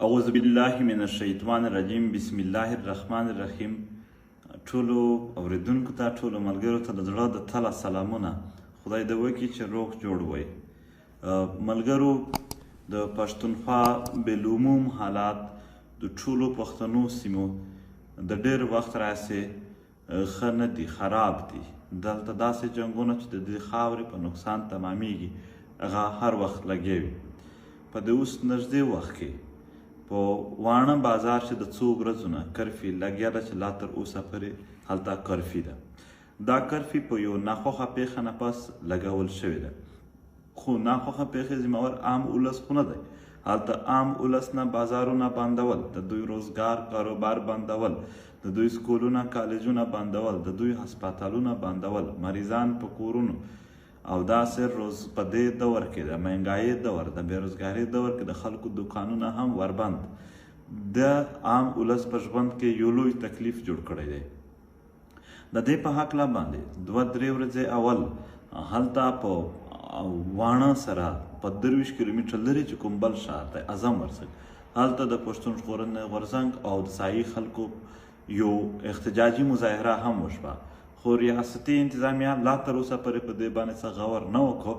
اعوذ بالله من الشیطان الرجیم بسم الله الرحمن الرحیم. ټولو اوریدونکو ته ټولو ملګرو ته د زړه د تله سلامونه. خدای دې وکړي چې روغ جوړ وئ. ملګرو، د پښتونخوا بالعموم حالات د ټولو پښتنو سیمو د ډېر وخت راهیسې ښه نه دي، خراب دي. دلته داسې جنګونه چې د دې خاورې په نقصان تمامیږي هغه هر وخت لګیا وي. په دې اوس نږدې وخت کې په واڼه بازار چې د څو ورځو نه کرفي لګیا ده چې لا تر اوسه پورې هلته کرفي ده. دا کرفي په یو ناخوښه پیښه نه پس لګول شوې ده، خو ناخوښه پیښې ذمهور عام ولس خو نه دی. هلته عام ولس نه بازارونه بندول، د دوی روزګار کاروبار بندول، د دوی سکولونه کالجونه بندول، د دوی هسپتالونه بندول، مریضان په کورونو. او داسې روز په دې دور کې د مهنګایي دور، د بېروزګارۍ دور کې د خلکو دکانونه هم وربند. د عام ولس په ژوند کې یو لوی تکلیف جوړ کړی دی. د دې په هکله باندې 2-3 ورځې اول هلته په واڼه سره په 23 کیلومتره لرې چې کوم بل ښار دی اعظم ورڅک، هلته د پښتون ژغورنې غورځنګ او د سایي خلکو یو احتجاجي مظاهره هم وشوه. خو ریاستي انتظامیه لا تر اوسه پورې په دې باندې څه غور نه وکړو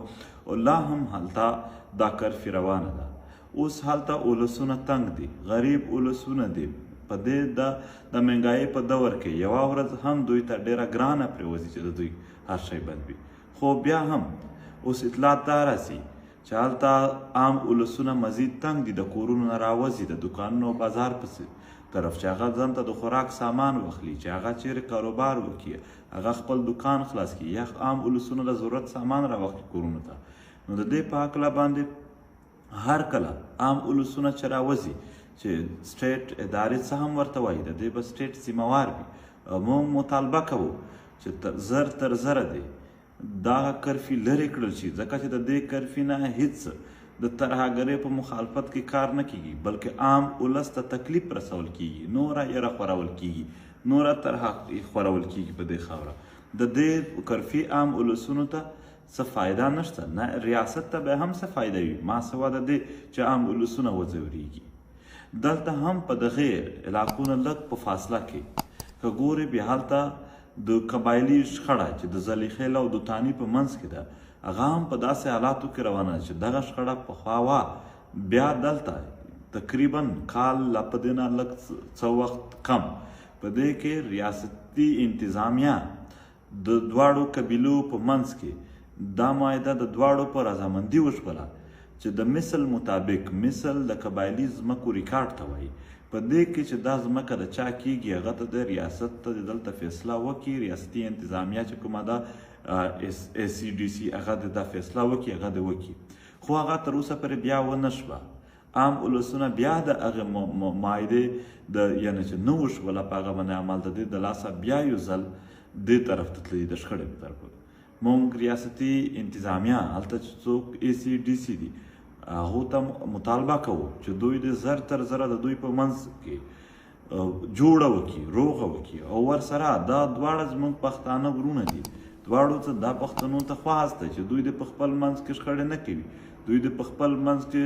او لا هم هلته دا کرفي روانه ده. اوس هلته ولسونه تنګ دي، غریب ولسونه دي. په دې د مهنګایۍ په دور کې یوه ورځ هم دوی ته ډېره ګرانه پرېوځي چې د دوی هر شی بند وي. خو بیا هم اوس اطلاعات دا راسي چې هلته عام ولسونه مزید تنګ دي، د کورونو نه راوځي، د دوکانونو بازار پسې طرف چې هغه ځان ته د خوراک سامان واخلي، چې هغه چیرې کاروبار وکړي، هغه خپل دکان خلاص کړي، یا عام ولسونه د ضرورت سامان راواخلي کورونو ته. نو د دې په هکله باندې هر کله عام ولسونه چې راوځي چې سټیټ ادارې څه هم ورته وایي، د دې به سټیټ ذمهوار وي. موږ مطالبه کوو چې زر تر زره دی دغه کرفي لرې کړل شي، ځکه چې د دې کرفي نه هیڅ د ترهګرۍ په مخالفت کې کار نه کیږي، بلکې عام ولس ته تکلیف رسول کیږي، نوره یره خورول کیږي، نوره طرحه خورول کیږي په دې خاوره. د دې کرفي عام ولسونو ته څه فایده نشته، نه ریاست ته به هم څه فایده وي، ما سوا د دې چې عام ولسونه وځوریږي. دلته هم په دغه علاقو نه لږ په فاصله کې که ګورې بیا هلته د قبایلي شخړه چې د زلیخیل او دوتاني په منځ کې ده، هغه هم په داسې حالاتو کې روانه ده چې دغه شخړه پخوا وه، بیا دلته تقریبا کال لا په دې نه لږ څه وخت کم په دې کې ریاستي انتظامیه د دواړو قبیلو په منځ کې دا معاهده د دواړو په رضامندي وشوله چې د مثل مطابق، مثل د قبایلي ځمکو ریکارډ ته وایي، په دې کې چې دا ځمکه د چا کیږي هغه ته د ریاست ته دلته فیصله وکړي، ریاستي انتظامیه چې کومه ده SCDC هغه د دا فیصله وکړي، هغه د وکړي. خو هغه تر اوسه پورې بیا ونه شوه. عام ولسونه بیا د هغې معاهدې د یعنې چې نه وشوله په هغه باندې عمل د دې د لاسه بیا یو ځل دې طرف ته تللي د شخړې په طرف. موږ ریاستي انتظامیه هلته چې څوک SCDC دي هغو ته مطالبه کوو چې دوی د زر تر زره د دوی په منځ کې جوړه وکړي، روغه وکړي، او ورسره دا دواړه زموږ پښتانه ورونه دي، دواړو ته دا پښتنو ته خواست دی چې دوی د په خپل منځ کې شخړې نه کوي، دوی د په خپل منځ کې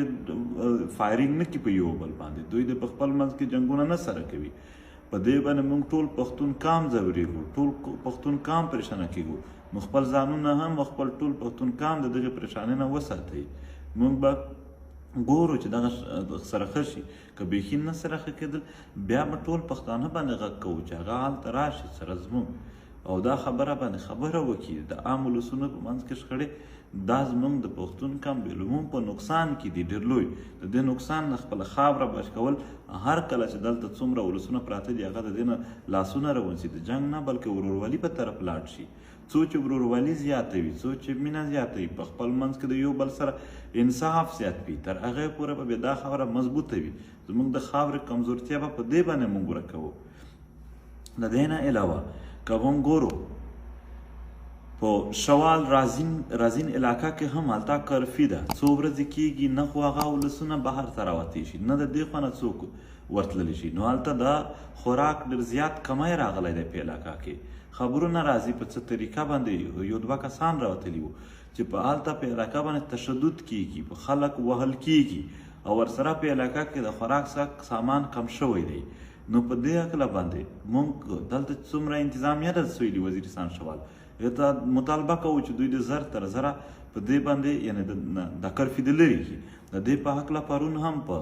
فایرینګ نه کوي په یو بل باندې، دوی د په خپل منځ کې جنګونه نه سره کوي. په دې باندې موږ ټول پښتون کام ځورېږو، ټول پښتون کام پریشانه کېږو، نو خپل ځانونه هم خپل ټول پښتون کام د دغې پریشانۍ نه وساتئ. موږ به ګورو چې دغه سره ښه شي، که بیخي نه سره ښه کېدل بیا به ټول پښتانه باندې غږ کوو چې هغه هلته راشي سره زموږ او دا خبره باندې خبره وکړي. د عام ولسونو په منځ کې شخړې دا زموږ د پښتون کم بالعموم په نقصان کې دي ډېر لوی. د دې نقصان نه خپله خاوره بچ کول، هر کله چې دلته څومره ولسونه پراته دي هغه د دې نه لاسونه روانسي، د جنګ نه بلکې ورورولي په طرف لاړ شي. څو چې ورورولي زیاتوي، څو چې مینه زیاتوي، په خپل منځ کې د یو بل سره انصاف زیات وي، تر هغې پورې به دا خبره مضبوطه وي. زموږ د خاورې کمزورتیا به په دې باندې موږ ورکوو. د دې نه علاوه که موږ ګورو په شوال رازین علاقه کې هم هلته کرفي ده، څو ورځې کېږي نه خو هغه ولسونه بهر ته راوتی شي، نه د دې خوا نه څوک ورتللی شي. نو هلته دا خوراک ډېر زیات کمی راغلی دی په علاقه کې. خبرونه راځي په څه طریقه باندې 1-2 کسان راوتلي وو چې په هلته په علاقه باندې تشدد کېږي، په خلک وهل کېږي، او ورسره په علاقه کې د خوراک سامان کم شوی دی. نو په دې هکله باندې موږ دلته څومره انتظامیه ده سویلي وزیرستان شمال ته مطالبه کوو چې دوی د زر تر زره په دې باندې یعنې د کرفي د لرې کړي. د دې په هکله پرون هم په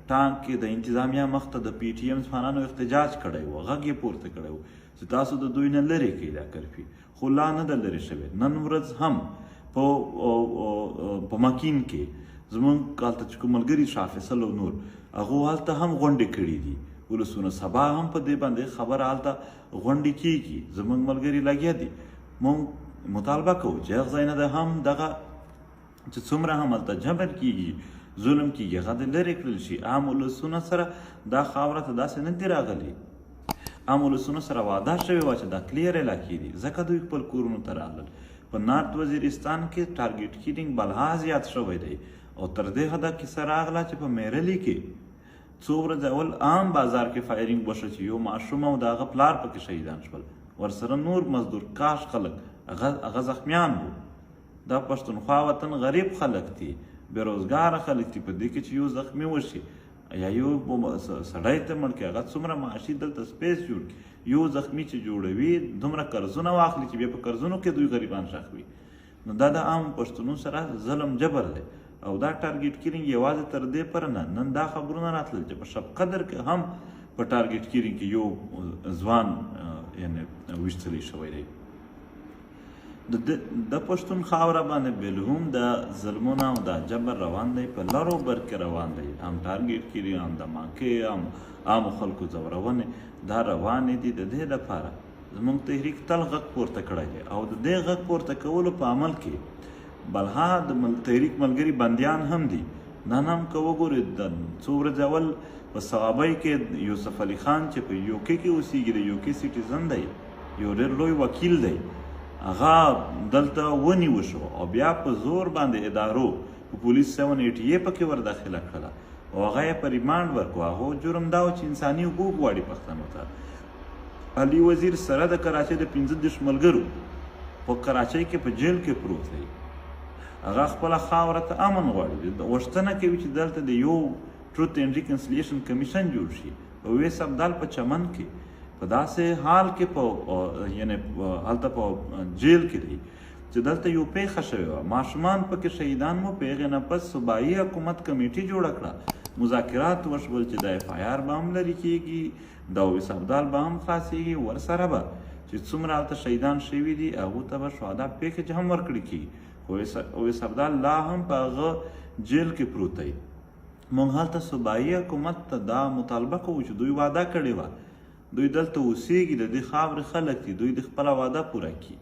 ټانک کې د انتظامیه مخته د پی ټي ایم ځوانانو احتجاج کړی و، غږ یې پورته کړی و چې تاسو د دوی نه لرې کړئ دا کرفي، خو لا نه ده لرې شوې. نن ورځ هم په مکین کې زموږ هلته چې کوم ملګري شاه فیصل او نور هغو هلته هم غونډې کړي دي ولسونه. سبا هم په دې باندې خبره هلته غونډې کېږي، زموږ ملګري لګیا دي. موږ مطالبه کوو چې هغه ځای نه ده هم دغه چې څومره هم هلته جبر کېږي، ظلم کېږي، هغه د لرې کړل شي. عام ولسونه سره دا خاوره ته داسې نه دي راغلي. عام ولسونو سره وعده شوې وه چې دا کلیر علاقې دي، ځکه دوی خپل کورونو ته راغلل. په نارت وزیرستان کې ټارګېټ کیلینګ بلها زیات شوی دی او تر دې حده کیسه راغله چې په میرلي کې څو ورځې اول عام بازار کې فایرینګ وشو چې یو ماشوم او د هغه پلار پکې شهیدان شول، ورسره نور مزدور کاش خلک هغه زخمیان وو. دا پښتونخوا وطن غریب خلک دي، بېروزګاره خلک دي. په دې کې چې یو زخمي وشي یا یو سړی ته مړ کړي، هغه څومره معاشي دلته سپیس جوړ کړي. یو زخمي چې جوړوي دومره قرضونه واخلي چې بیا په قرضونو کې دوی غریبان ښخوي. نو دا د عام پښتنو سره ظلم جبر دی او دا ټارګېټ کیلینګ یوازې تر دې پره نه، نن دا خبرونه راتلل چې په شب قدر کې هم په ټارګېټ کیلینګ کې یو ځوان یعنې ویشتلی شوی دی. د پښتون خاوره باندې بالهم د ظلمونه او د جبر روان دی، په لرو بر کې روان دی. هم ټارګېټ کیلینګ، هم دماکې، هم عامو خلکو ځورونې دا روانې دي. د دې لپاره زموږ تحریک تل غږ پورته کړی دی او د دې غږ پورته کولو په عمل کې بلها د تحریک ملګري بندیان هم دي. نن هم که وګورئ د څو ورځې اول په صوابۍ کې یوسف علي خان چې په یوکې کې اوسېږي، د یوکې سیټیزن دی، یو ډېر لوی وکیل دی، هغه دلته ونیول شو او بیا په زور باندې ادارو په پولیس 788 پکې ور داخله کړله او هغه یې په ریمانډ ورکړو. هغه جرم دا و چې انساني حقوق غواړي پښتنو ته. علي وزیر سره د کراچۍ د 15 ملګرو په کراچۍ کې په جیل کې پروت دی. هغه خپله خاوره ته امن غواړي، غوښتنه کوي چې دلته د یو ټروت اینډ ریکنسیلیشن کمیشن جوړ شي. په ویس ابدال په چمن کې په داسې حال کې په یعنې هلته په جیل کې دی چې دلته یو پیښه شوې وه، ماشومان پکې شهیدان وو. په هغې نه پس صوبایي حکومت کمیټې جوړه کړه، مذاکرات وشول چې د اف آی آر به هم لرې کېږي، د ویس ابدال به هم خلاصېږي، ورسره به چې څومره هلته شهیدان شوي دي هغو ته به شهدا پیکج هم ورکړي کېږي. ویس ابدال لا هم په هغه جیل کې پروت دی. موږ هلته صوبایي حکومت ته دا مطالبه کوو چې دوی وعده کړې وه دوی دلته اوسېږي، د دې خاورې خلک دي، دوی د خپله وعده پوره کړي.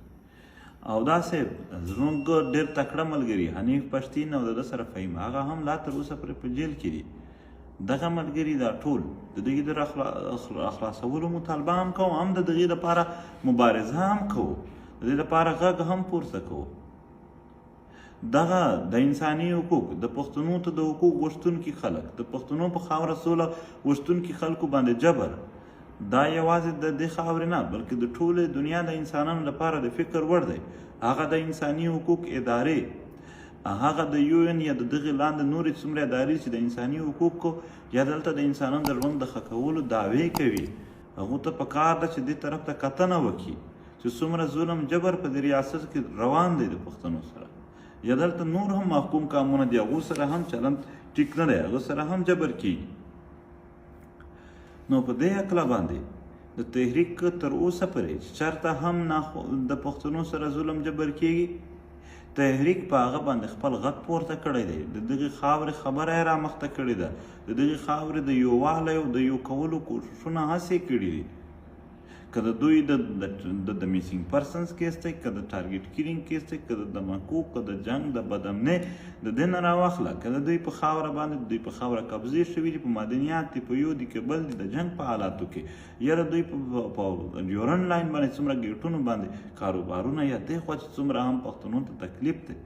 او داسې زموږ ډېر تکړه ملګري حنیف پښتین او د ده سره فهیم هغه هم لا تر اوسه پرې په جیل کې دي. دغه ملګري دا ټول د دغې د خلاصولو مطالبه هم کوو، هم د دغې لپاره مبارزه هم کوو، د دې لپاره غږ هم پورته کوو. دغه د انساني حقوق د پښتنو ته د حقوق غوښتونکي خلک، د پښتنو په خاوره سوله غوښتونکي خلکو باندې جبر، دا یوازې د دې خاورې نه بلکې د ټولې دنیا د انسانانو لپاره د فکر وړ دی. هغه د انساني حقوق ادارې، هغه د یو ان یا د دغې لاندې نورې څومره ادارې چې د انساني حقوقو یا دلته د انسانانو د ژوند د ښه کولو دعوې کوي، هغو ته پکار ده چې دې طرف ته کتنه وکړي چې څومره ظلم جبر په دې ریاست کې روان دی د پښتنو سره. یا دلته نور هم محکوم قامونه دي، هغو سره هم چلند ټیک نه دی، هغو سره هم جبر کېږي. نو په دې هکله باندې د تحریک تر اوسه پورې چې چېرته هم د پښتنو سره ظلم جبر کېږي، تحریک په هغه باندې خپل غږ پورته کړی دی، د دغې خاورې خبره یې رامخته کړې ده، د دغې خاورې د یووالي او د یو کولو کوښښونه هڅې کړي دي. که د دوی د میسینګ پرسنز کیس دی، که د ټارګېټ کیلینګ کیس دی، که د دمکو، که د جنګ د بدامنۍ د دې نه راواخله، که د دوی په خاوره باندې دوی په خاوره قبضې شوي دي، په معدنیات دي، په یو دي، که بل دي، د جنګ په حالاتو کې یا د دوی په ډیورنډ لاین باندې څومره ګیټونو باندې کاروبارونه یا دې خوا چې څومره هم پښتنو ته تکلیف دی.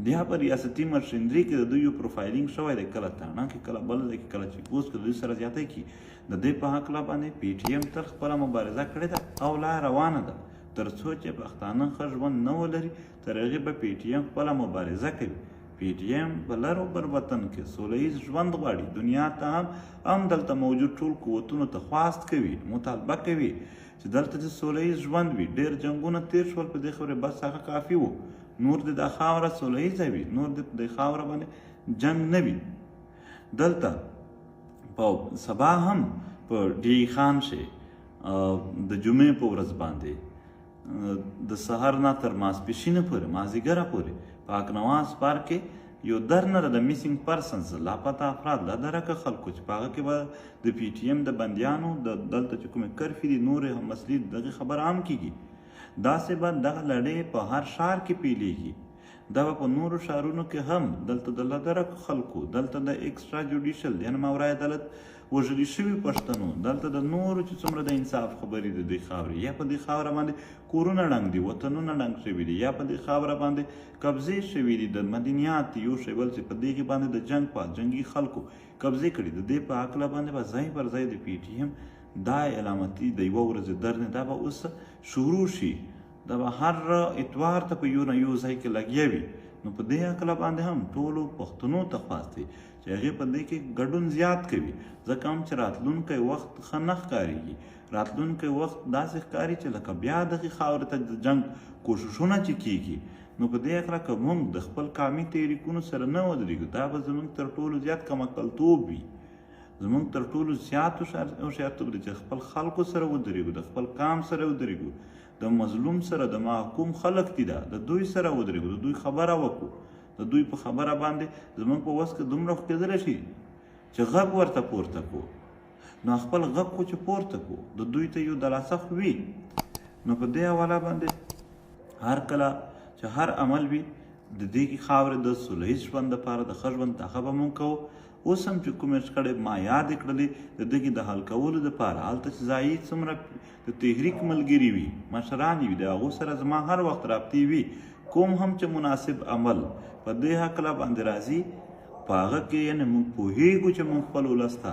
بیا په ریاستي مرشندري کې د دوی یو پروفایلینګ شوی دی، کله تاڼه کې، کله بل ځای کې، کله چیکوس کې، د دوی سره زیاتی کړي. د دې په هکله باندې پی ټي ایم تل خپله مبارزه کړې ده او لا روانه ده. تر څو چې پښتانه ښه ژوند نه ولري تر هغې به پی ټي ایم خپله مبارزه کوي. پی ټي ایم په لر او بر وطن کې سوله ییز ژوند غواړي. دنیا ته هم دلته موجود ټول قوتونو ته خواست کوي، مطالبه کوي چې دلته د سوله ییز ژوند وي. ډېر جنګونه تیر شول په دې خبرې، بس هغه کافي و. نور د دا خاوره سوله ییزه وي، نور د دې خاوره باندې جنګ نه وي. دلته په سبا هم په ډي خان شي د جمعې په ورځ باندې د سهار نه تر ماسپښینه پورې مازدیګره پورې پاک نواز پارک کې یو درنه د میسینګ پرسنز لاپته افراد له درکه خلکو چې په هغه کې به د پی ټي ایم د بندیانو د دلته چې کومې کرفې دي نورې هم مسلې دغې خبره هم کېږي. داسې به دغه لړۍ په هر ښار کې پیلېږي. دا به په نورو ښارونو کې هم دلته د له درکه خلکو، دلته د ایکسټرا جوډیشل یعنې ماورای عدالت وژلي شوي پښتنو، دلته د نورو چې څومره د انصاف خبرې د دې خاورې، یا په دې خاوره باندې کورونه ړنګ دي، وطنونه ړنګ شوي دي، یا په دې خاوره باندې قبضې شوي دي د مدنیات یو شی بل چې په دې باندې د جنګ په جنګي خلکو قبضې کړي. د دې په هکله باندې به ځای پر ځای د پی ټي ایم دا علامتي د یوه ورځې درنې دا به اوس شروع شي. دا به هر اتوار ته په یو نه یو ځای کې لګیا وي. نو په دې هکله باندې هم ټولو پښتنو ته خواست دی چې هغې په دې کې ګډون زیات کوي، ځکه هم چې راتلونکی وخت ښه نه ښکارېږي. راتلونکی وخت داسې ښکاري چې لکه بیا دغې خاورې ته د جنګ کوششونه چې کېږي. نو په دې هکله که موږ د خپل قومي تحریکونو سره نه ودرېږو، دا به زموږ تر ټولو زیات کمعقلتوب وي. زموږ تر ټولو زیات هوښیارتوب دی چې خپل خلکو سره ودرېږو، د خپل قام سره ودرېږو، د مظلوم سره، د محکوم خلک دي د دوی سره ودرېږو، د دوی خبره وکړو، د دوی په خبره باندې زموږ په وس کې دومره ښکېدلی شي چې غږ ورته پورته کړو. نو خپل غږ خو چې پورته کړو، د دوی ته یو دلاسه خو وي. نو په دې حواله باندې هر کله چې هر عمل وي د دې خاورې د سوله ییز ژوند دپاره د ښه ژوند هغه به مونږ کوو. اوس هم چې کومې شخړې ما یادې کړلې د دغې د حل کولو دپاره هلته چې ځایي څومره د تحریک ملګري وي، مشران وي، د هغو سره زما هر وخت رابطې وي. کوم هم چې مناسب عمل په دې هکله باندې راځي په هغه کې یعنې موږ پوهېږو چې موږ خپل ولس ته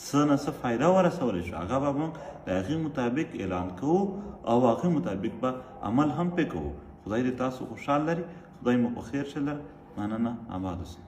څه نه څه فایده ورسولی شو، هغه به موږ د هغې مطابق اعلان کوو او هغې مطابق به عمل هم پرې کوو. خدای دې تاسو خوشحال لري، خدای مو په خیر شه. مننه، آباد اوسئ.